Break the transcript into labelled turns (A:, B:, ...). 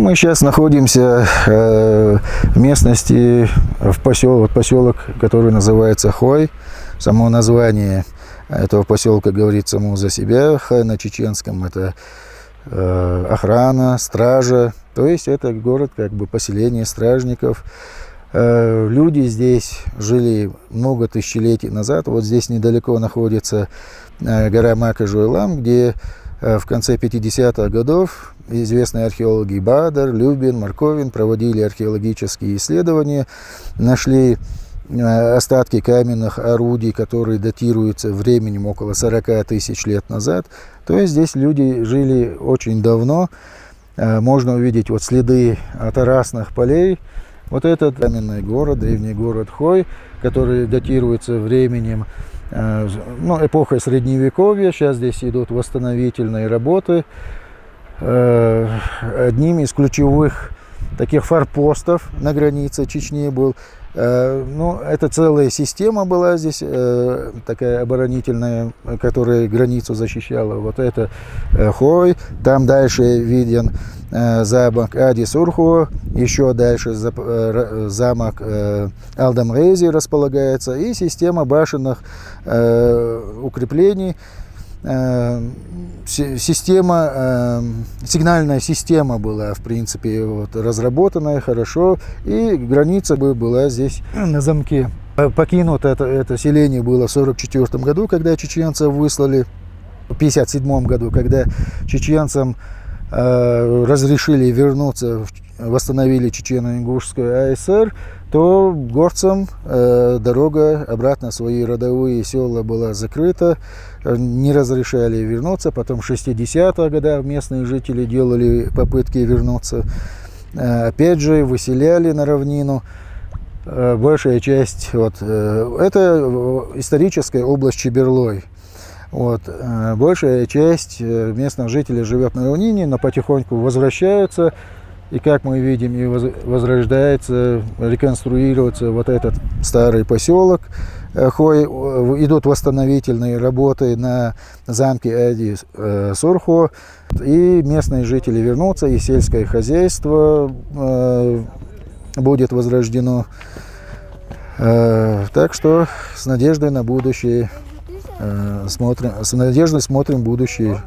A: Мы сейчас находимся в местности, в поселок, который называется Хой. Само название этого поселка говорит само за себя. Хай на чеченском — это охрана, стража. То есть это город, как бы поселение стражников. Люди здесь жили много тысячелетий назад. Вот здесь недалеко находится гора Мака-Жуйлам, где в конце 50-х годов известные археологи Бадар, Любин, Марковин проводили археологические исследования, нашли остатки каменных орудий, которые датируются временем около 40 тысяч лет назад. То есть здесь люди жили очень давно. Можно увидеть вот следы от арасных полей. Вот этот каменный город, древний город Хой, который датируется временем, эпохой Средневековья. Сейчас здесь идут восстановительные работы. Одним из ключевых таких форпостов на границе Чечни был. Это целая система была здесь, такая оборонительная, которая границу защищала. Вот это Хой. Там дальше виден замок Ади-Сурху. Еще дальше замок Алдамрези располагается. И система башенных укреплений. Сигнальная система была, в принципе, разработанная хорошо, и граница была здесь на замке. Покинуто это селение было в 1944 году, когда чеченцев выслали, в 1957 году, когда чеченцам разрешили вернуться, восстановили Чечено-Ингушскую АСР, то горцам дорога обратно в свои родовые села была закрыта, не разрешали вернуться. Потом в 60-е годы местные жители делали попытки вернуться, опять же выселяли на равнину. Большая часть, это историческая область Чеберлой. Большая часть местных жителей живет на равнине, но потихоньку возвращаются. И, как мы видим, и возрождается, реконструируется вот этот старый поселок Хой. Идут восстановительные работы на замке Ади-Сурху. И местные жители вернутся, и сельское хозяйство будет возрождено. Так что с надеждой на будущее смотрим будущее.